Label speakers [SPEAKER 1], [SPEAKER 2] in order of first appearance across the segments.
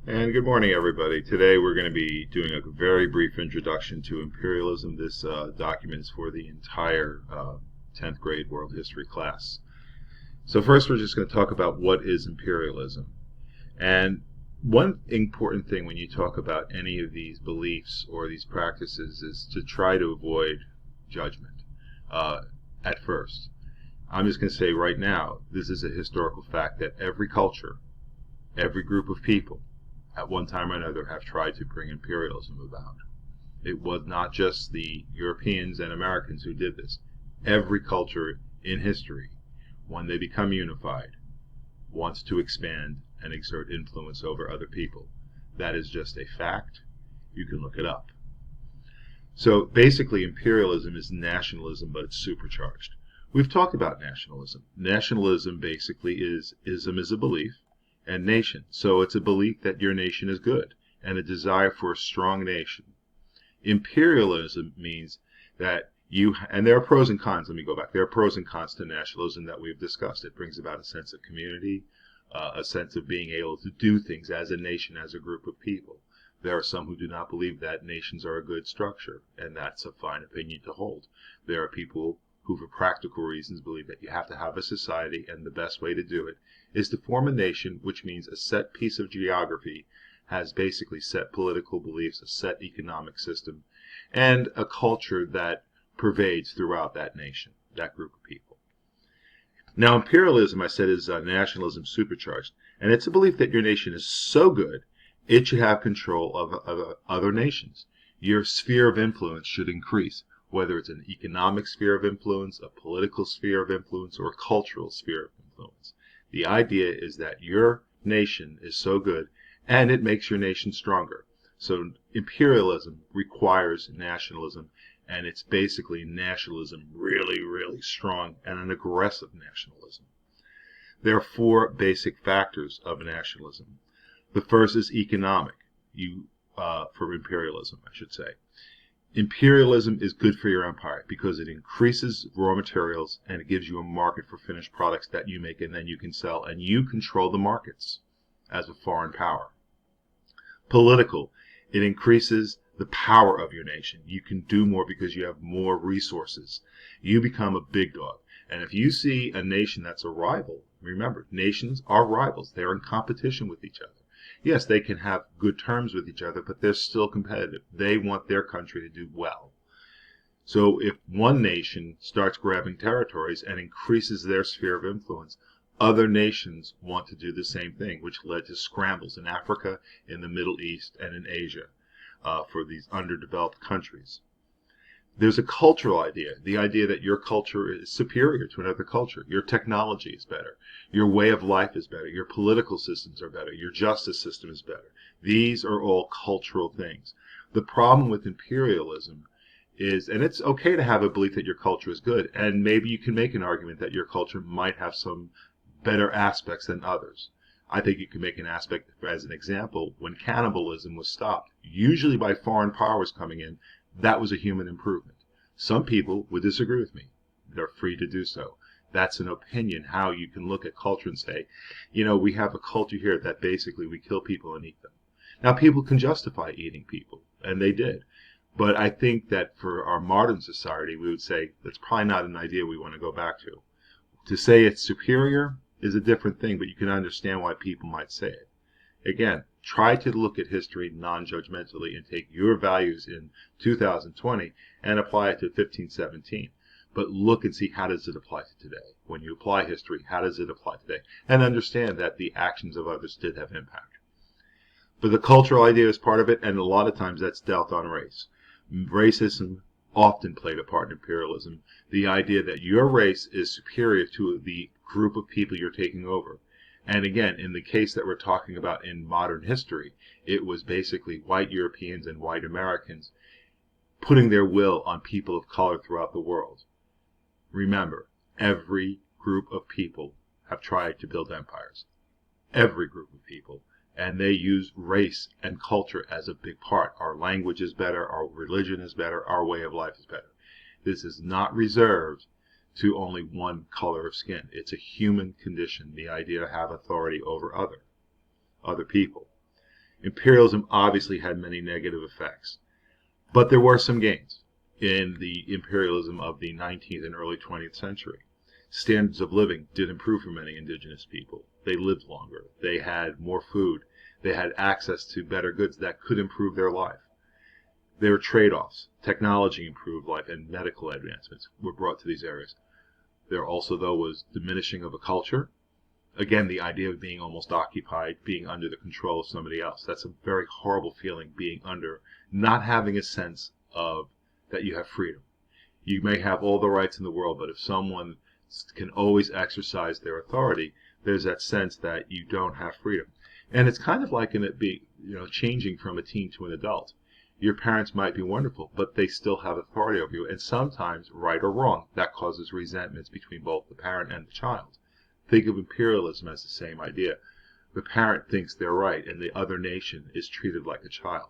[SPEAKER 1] And good morning, everybody. Today we're going to be doing a very brief introduction to imperialism. This document is for the entire 10th grade world history class. So first we're just going to talk about what is imperialism. And one important thing when you talk about any of these beliefs or these practices is to try to avoid judgment at first. I'm just going to say right now, this is a historical fact that every culture, every group of people, at one time or another have tried to bring imperialism about. It was not just the Europeans and Americans who did this. Every culture in history, when they become unified, wants to expand and exert influence over other people. That is just a fact. You can look it up. So basically imperialism is nationalism, but it's supercharged. We've talked about nationalism. Nationalism basically is, ism is a belief, and nation. So it's a belief that your nation is good and a desire for a strong nation. Imperialism means that and there are pros and cons, let me go back. There are pros and cons to nationalism that we've discussed. It brings about a sense of community, a sense of being able to do things as a nation, as a group of people. There are some who do not believe that nations are a good structure, and that's a fine opinion to hold. There are people who for practical reasons believe that you have to have a society, and the best way to do it is to form a nation, which means a set piece of geography has basically set political beliefs, a set economic system, and a culture that pervades throughout that nation, that group of people. Now, imperialism, I said, is nationalism supercharged, and it's a belief that your nation is so good, it should have control of other nations. Your sphere of influence should increase, whether it's an economic sphere of influence, a political sphere of influence, or a cultural sphere of influence. The idea is that your nation is so good, and it makes your nation stronger. So imperialism requires nationalism, and it's basically nationalism really, really strong, and an aggressive nationalism. There are four basic factors of nationalism. The first is economic, for imperialism, I should say. Imperialism is good for your empire because it increases raw materials and it gives you a market for finished products that you make and then you can sell, and you control the markets as a foreign power. Political, it increases the power of your nation. You can do more because you have more resources. You become a big dog. And if you see a nation that's a rival, remember, nations are rivals. They're in competition with each other. Yes, they can have good terms with each other, but they're still competitive. They want their country to do well. So if one nation starts grabbing territories and increases their sphere of influence, other nations want to do the same thing, which led to scrambles in Africa, in the Middle East, and in Asia for these underdeveloped countries. There's a cultural idea, the idea that your culture is superior to another culture. Your technology is better. Your way of life is better. Your political systems are better. Your justice system is better. These are all cultural things. The problem with imperialism is, and it's okay to have a belief that your culture is good, and maybe you can make an argument that your culture might have some better aspects than others. I think you can make an aspect, as an example, when cannibalism was stopped, usually by foreign powers coming in, that was a human improvement. Some people would disagree with me. They're free to do so. That's an opinion, how you can look at culture and say, we have a culture here that basically we kill people and eat them. Now, people can justify eating people, and they did. But I think that for our modern society, we would say that's probably not an idea we want to go back to. To say it's superior is a different thing, but you can understand why people might say it. Again, try to look at history non-judgmentally and take your values in 2020 and apply it to 1517. But look and see, how does it apply to today? When you apply history, how does it apply today? And understand that the actions of others did have impact. But the cultural idea is part of it, and a lot of times that's dealt on race. Racism often played a part in imperialism. The idea that your race is superior to the group of people you're taking over. And again, in the case that we're talking about in modern history, it was basically white Europeans and white Americans putting their will on people of color throughout the world. Remember, every group of people have tried to build empires. Every group of people. And they use race and culture as a big part. Our language is better, our religion is better, our way of life is better. This is not reserved to only one color of skin. It's a human condition, the idea to have authority over other people. Imperialism obviously had many negative effects, but there were some gains in the imperialism of the 19th and early 20th century. Standards of living did improve for many indigenous people. They lived longer. They had more food. They had access to better goods that could improve their life. There were trade-offs. Technology improved life, and medical advancements were brought to these areas. There also, though, was diminishing of a culture. Again, the idea of being almost occupied, being under the control of somebody else. That's a very horrible feeling, being under, not having a sense of that you have freedom. You may have all the rights in the world, but if someone can always exercise their authority, there's that sense that you don't have freedom. And it's kind of like in it being, changing from a teen to an adult. Your parents might be wonderful, but they still have authority over you. And sometimes, right or wrong, that causes resentments between both the parent and the child. Think of imperialism as the same idea. The parent thinks they're right, and the other nation is treated like a child.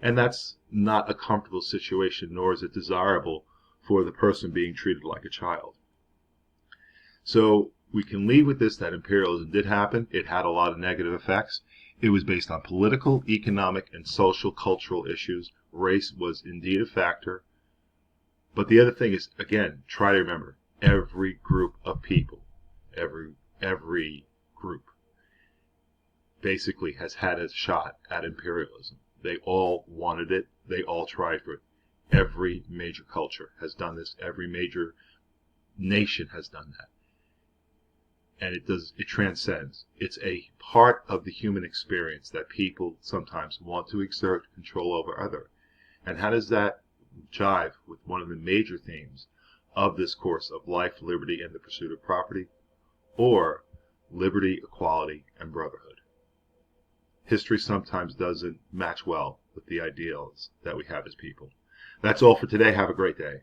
[SPEAKER 1] And that's not a comfortable situation, nor is it desirable for the person being treated like a child. So we can leave with this, that imperialism did happen. It had a lot of negative effects. It was based on political, economic, and social, cultural issues. Race was indeed a factor. But the other thing is, again, try to remember, every group of people, every group basically has had a shot at imperialism. They all wanted it. They all tried for it. Every major culture has done this. Every major nation has done that. And it transcends. It's a part of the human experience that people sometimes want to exert control over other. And how does that jive with one of the major themes of this course of life, liberty, and the pursuit of property, or liberty, equality, and brotherhood? History sometimes doesn't match well with the ideals that we have as people. That's all for today. Have a great day.